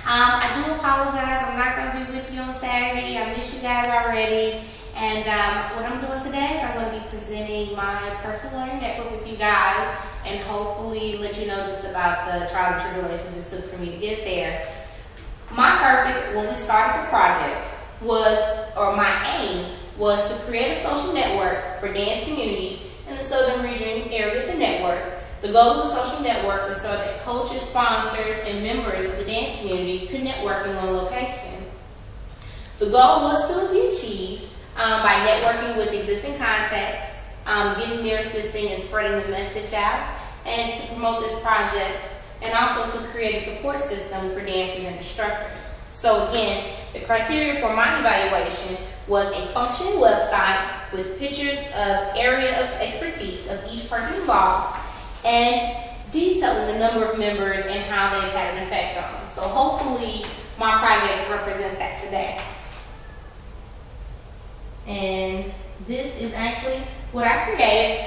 I do apologize. I'm not going to be with you on Saturday. I miss you guys already. And what I'm doing today is I'm going to be presenting my personal learning network with you guys and hopefully let you know just about the trials and tribulations it took for me to get there. My purpose when we started the project my aim was to create a social network for dance communities in the Southern region area to network. The goal of the social network is so that coaches, sponsors, and members of the dance community could network in one location. The goal was to be achieved by networking with existing contacts, getting their assisting and spreading the message out, and to promote this project, and also to create a support system for dancers and instructors. So again, the criteria for my evaluation was a functioning website with pictures of area of expertise of each person involved and detailing the number of members and how they've had an effect on them. So hopefully my project represents that today. And this is actually what I created.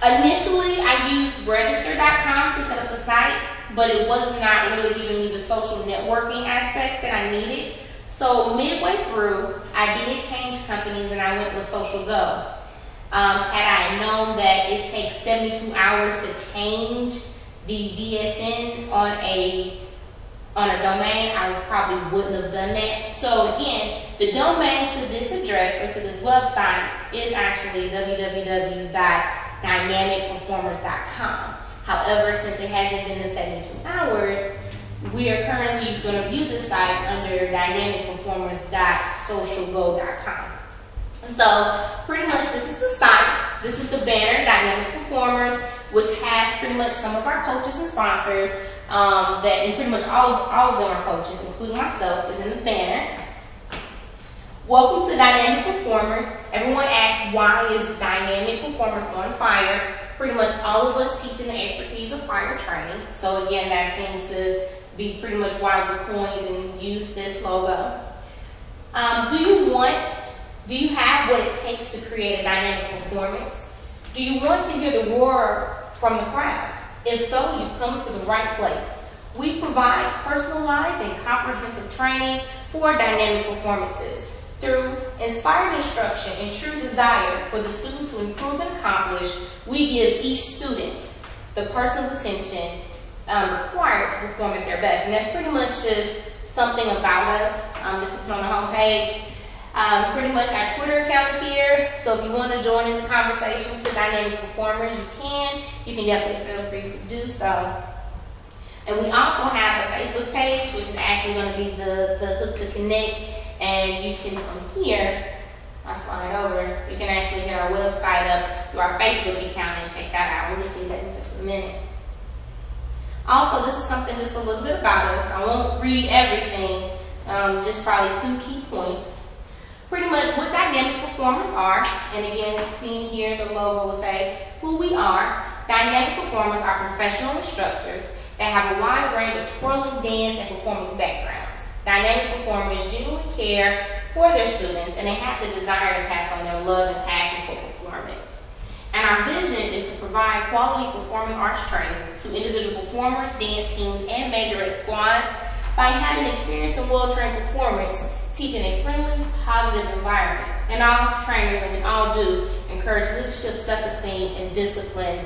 Initially, I used register.com to set up the site, but it was not really giving me the social networking aspect that I needed. So midway through, I did change companies and I went with Social Go. Had I known that it takes 72 hours to change the DSN on a domain, I probably wouldn't have done that. So again, the domain to this address or to this website is actually www.dynamicperformers.com. However, since it hasn't been the 72 hours, we are currently going to view the site under dynamicperformers.socialgo.com. So pretty much this is the site. This is the banner, Dynamic Performers, which has pretty much some of our coaches and sponsors and pretty much all of them are coaches, including myself, is in the banner. Welcome to Dynamic Performers. Everyone asks, why is Dynamic Performers on fire? Pretty much all of us teaching the expertise of fire training. So again, that seems to be pretty much why we coined and used this logo. Do you have what it takes to create a dynamic performance? Do you want to hear the roar from the crowd? If so, you've come to the right place. We provide personalized and comprehensive training for dynamic performances. Through inspired instruction and true desire for the student to improve and accomplish, we give each student the personal attention required to perform at their best. And that's pretty much just something about us, just on the homepage. Pretty much our Twitter account is here, so if you want to join in the conversation to Dynamic Performers, you can. You can definitely feel free to do so. And we also have a Facebook page, which is actually going to be the hook to connect. And you can, from here, I'll slide over, you can actually get our website up through our Facebook account and check that out. We'll see that in just a minute. Also, this is something just a little bit about us. I won't read everything, just probably 2 key points. Pretty much what dynamic performers are, and again, seen here, the logo will say who we are. Dynamic performers are professional instructors that have a wide range of twirling, dance, and performing backgrounds. Dynamic performers genuinely care for their students, and they have the desire to pass on their love and passion for performance. And our vision is to provide quality performing arts training to individual performers, dance teams, and majorette squads by having experience in well-trained performance, teaching a friendly, positive environment. And all trainers, and we all do, encourage leadership, self-esteem, and discipline,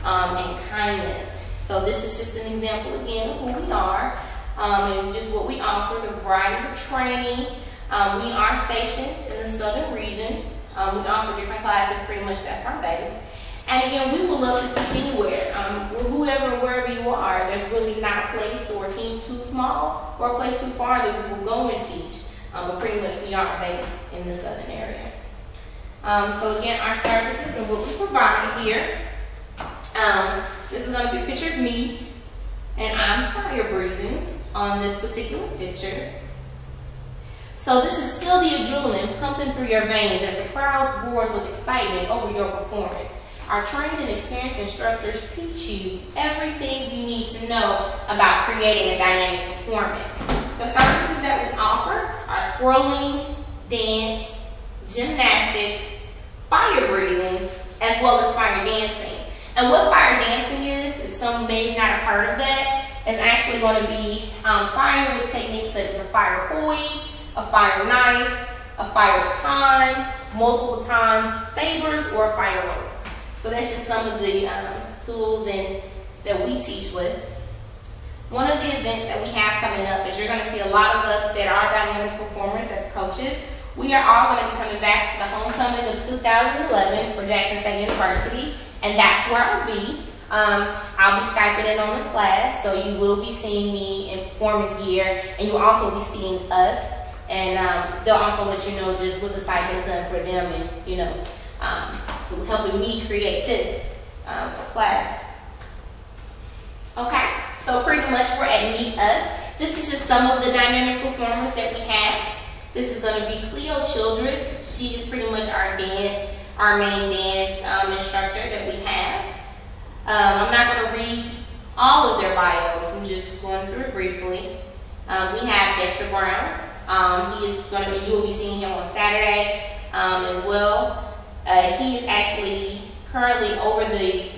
and kindness. So this is just an example again of who we are, and just what we offer, the varieties of training. We are stationed in the southern region. We offer different classes, pretty much that's our base. And again, we would love to teach anywhere. Whoever and wherever you are, there's really not a place or a team too small or a place too far that we will go and teach. But pretty much we are based in the southern area. So again, our services and what we provide here. This is going to be a picture of me, and I'm fire breathing on this particular picture. So this is feel the adrenaline pumping through your veins as the crowd roars with excitement over your performance. Our trained and experienced instructors teach you everything you need to know about creating a dynamic performance. The services that we offer are twirling, dance, gymnastics, fire breathing, as well as fire dancing. And what fire dancing is, if some may not have heard of that, is actually going to be firing with techniques such as a fire hoy, a fire knife, a fire baton, multiple times sabers, or a fire rope. So that's just some of the tools that we teach with. One of the events that we have coming up is you're going to see a lot of us that are dynamic performers as coaches. We are all going to be coming back to the homecoming of 2011 for Jackson State University, and that's where I'll be. I'll be Skyping in on the class, so you will be seeing me in performance gear, and you'll also be seeing us, and they'll also let you know just what the site has done for them, and you know, helping me create this class. Okay, so pretty much we're at Meet Us. This is just some of the dynamic performers that we have. This is going to be Cleo Childress. She is pretty much our main dance instructor that we have. I'm not going to read all of their bios. I'm just going through it briefly. We have Dexter Brown. He is going to be, you will be seeing him on Saturday as well. He is actually currently over the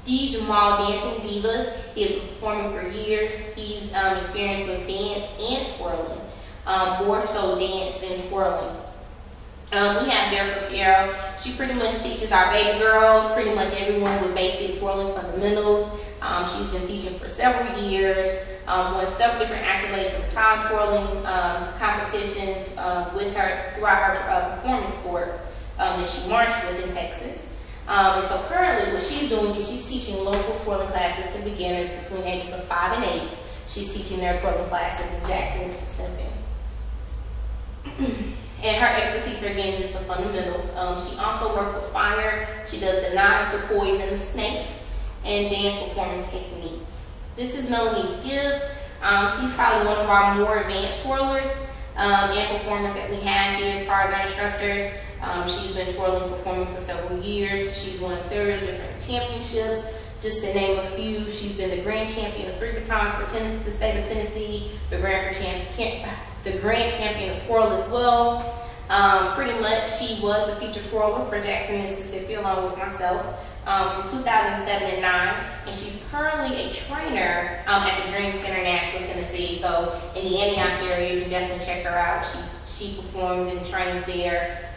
D. Jamal Dancing Divas. He has been performing for years. He's experienced with dance and twirling. More so dance than twirling. We have Derek Carroll. She pretty much teaches our baby girls, pretty much everyone with basic twirling fundamentals. She's been teaching for several years, won several different accolades of time twirling competitions with her throughout her performance sport that she marched with in Texas. And so currently what she's doing is she's teaching local twirling classes to beginners between ages of 5 and 8. She's teaching their twirling classes in Jackson, Mississippi. And her expertise are, again, just the fundamentals. She also works with fire. She does the knives, the poise, and the snakes, and dance performing techniques. This is Melanie Gibbs. She's probably one of our more advanced twirlers and performers that we have here as far as our instructors. She's been twirling performing for several years. She's won several different championships. Just to name a few, she's been the grand champion of 3 batons for the state of Tennessee, the grand champion of twirl as well. Pretty much she was the featured twirler for Jackson, Mississippi, along with myself from 2007 and 9. And she's currently a trainer at the Dream Center, Nashville, Tennessee. So in the Antioch area, you can definitely check her out. She performs and trains there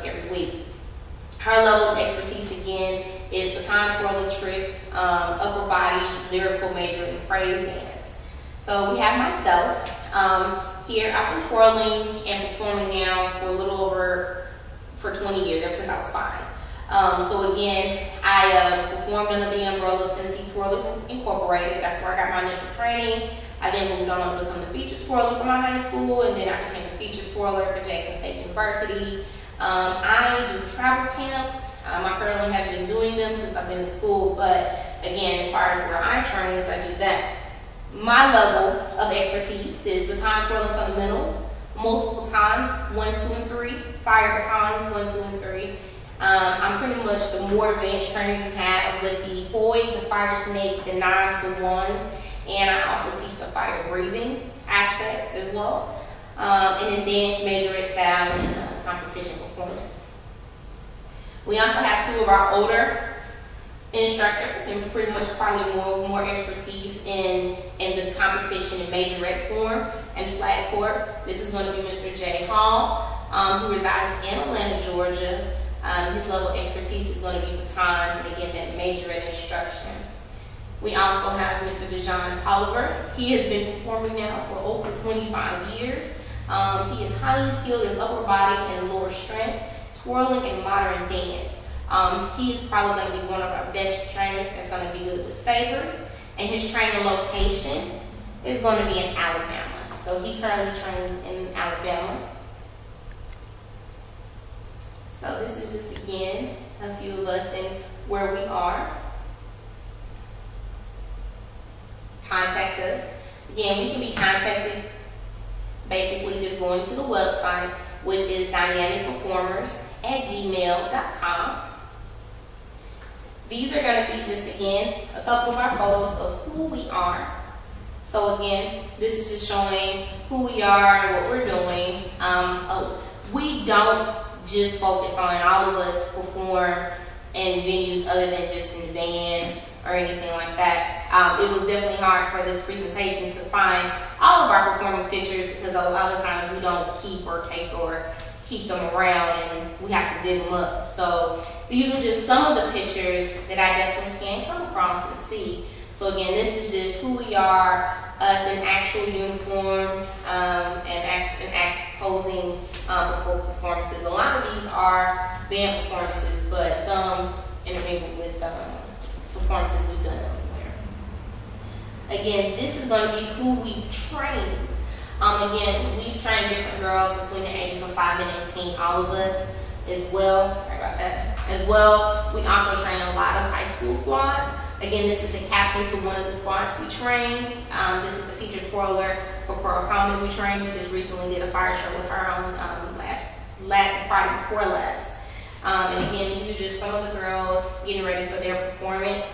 every week. Her level of expertise, again, is baton twirling tricks, upper body, lyrical, major, and praise dance. So we have myself. Here, I've been twirling and performing now for a little over 20 years, ever since I was 5. So again, I performed under the umbrella of Tennessee Twirlers Incorporated. That's where I got my initial training. I then moved on to become the featured twirler for my high school, and then I became the featured twirler for Jackson State University. I do travel camps. I currently haven't been doing them since I've been in school, but again, as far as where I train, I do that. My level of expertise is baton twirling fundamentals, multiple times, 1, 2, and 3, fire batons, 1, 2, and 3. I'm pretty much the more advanced trainer you have with the hoy, the fire snake, the knives, the wands, and I also teach the fire breathing aspect as well. And then dance, measure, style, and competition performance. We also have 2 of our older instructors and pretty much probably more expertise in the competition in majorette form and flag court. This is going to be Mr. Jay Hall, who resides in Atlanta, Georgia. His level of expertise is going to be baton and again that majorette instruction. We also have Mr. DeJohn Tolliver. He has been performing now for over 25 years. He is highly skilled in upper body and lower strength, twirling, and modern dance. He is probably going to be one of our best trainers that's going to be good with sabers. And his training location is going to be in Alabama. So he currently trains in Alabama. So this is just, again, a few of us and where we are. Contact us. Again, we can be contacted basically just going to the website, which is dynamicperformers@gmail.com. These are going to be just, again, a couple of our photos of who we are. So again, this is just showing who we are and what we're doing. We don't just focus on, all of us perform in venues other than just in the band or anything like that. It was definitely hard for this presentation to find all of our performing pictures because a lot of times we don't keep them around and we have to dig them up. So these are just some of the pictures that I definitely can come across and see. So again, this is just who we are, us in actual uniform, and posing before performances. A lot of these are band performances, but some intermingled with performances we've done elsewhere. Again, this is going to be who we've trained. Again, we've trained different girls between the ages of 5 and 18, all of us as well. Sorry about that. As well, we also train a lot of high school squads. Again, this is the captain to one of the squads we trained. This is the featured twirler for Pearl Coleman we trained. We just recently did a fire show with her on Friday before last. And again, these are just some of the girls getting ready for their performance,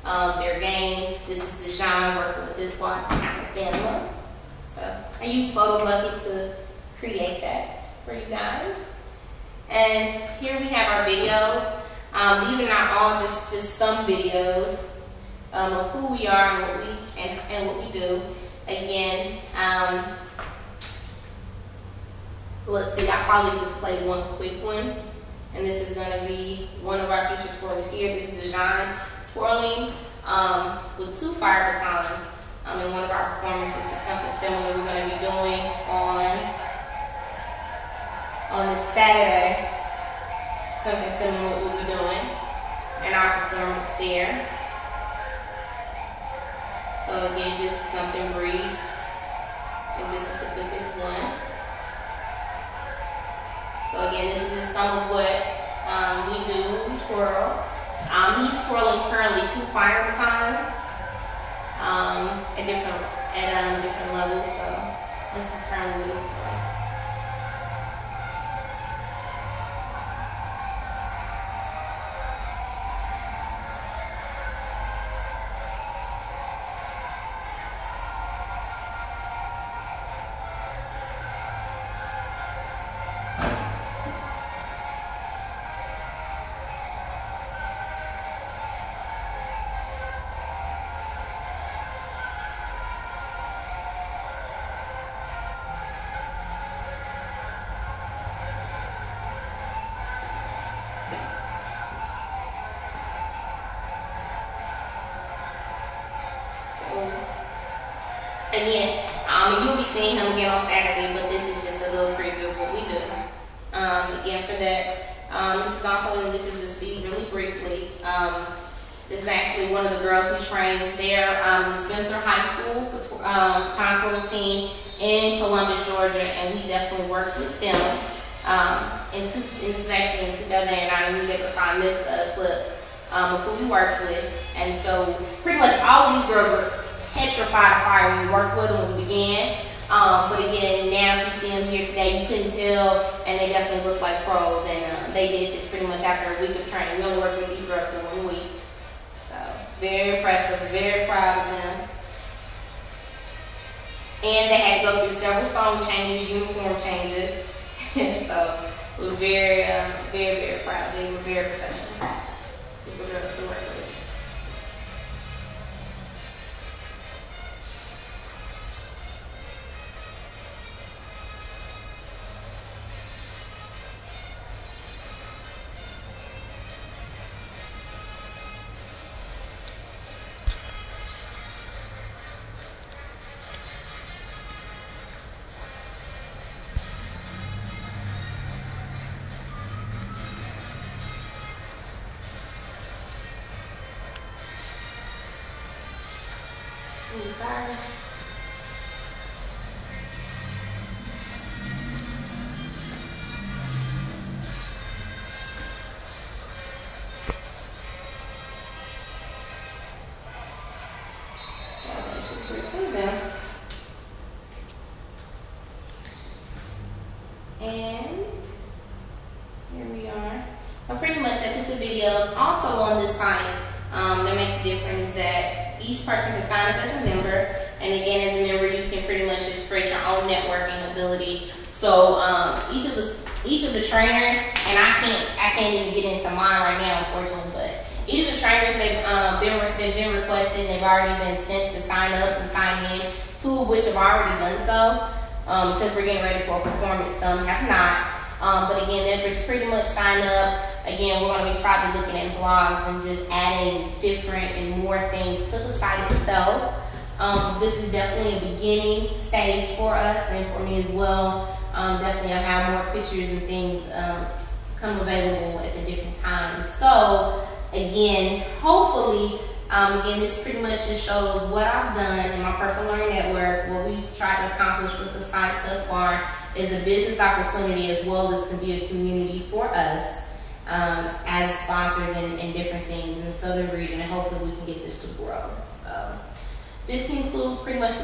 their games. This is Dijon working with this squad from Alabama. So I used Photo Bucket to create that for you guys. And here we have our videos. These are not all just some videos of who we are and what we do. Again, let's see, I'll probably just play one quick one. And this is going to be one of our featured twirlers here. This is Dijon twirling with 2 fire batons. In one of our performances, is something similar we're going to be doing on this Saturday. Something similar what we'll be doing in our performance there. So again, just something brief. And this is the quickest one. So again, this is just some of what we do. We twirl. He's twirling currently 2 fire batons at different levels. So this is currently what he's doing. Again, you'll be seeing him again on Saturday, but this is just a little preview of what we do. Again, for that, this is just speak really briefly. This is actually one of the girls we trained there, the Spencer High School time team in Columbus, Georgia, and we definitely worked with them. This is actually in 2009, we was able to find this clip of who we worked with, and so pretty much all of these girls were petrified of fire when we worked with them when we began. But again, now if you see them here today, you couldn't tell, and they definitely look like pros. And they did this pretty much after a week of training. We only worked with these girls for 1 week. So very impressive, very proud of them. And they had to go through several song changes, uniform changes. So it was very, very proud. They were very professional. People girls to work with. Sorry. That should be pretty cool then. And here we are. But pretty much that's just the videos. Also on this site, that makes a difference that each person can sign up as a member, and again, as a member, you can pretty much just create your own networking ability. So each of the trainers, and I can't even get into mine right now, unfortunately, but Each of the trainers they've been requested. They've already been sent to sign up and sign in. 2 of which have already done so. Since we're getting ready for a performance, some have not. But again, they'll just pretty much sign up. Again, we're going to be probably looking at blogs and just adding different and more things to the site itself. This is definitely a beginning stage for us and for me as well. Definitely I'll have more pictures and things come available at the different times. So again, hopefully, again, this pretty much just shows what I've done in my personal learning network, what we've tried to accomplish with the site thus far is a business opportunity as well as to be a community for us as sponsors and different things in the southern region, and hopefully we can get this to grow. So this concludes pretty much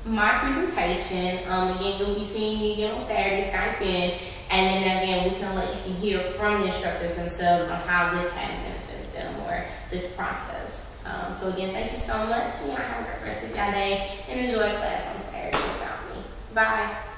my presentation. Again, you'll be seeing me again on Saturday, Skype in, and then again you can hear from the instructors themselves on how this has benefited them or this process. So again, thank you so much, and y'all have a great rest of your day and enjoy class on Saturday without me. Bye.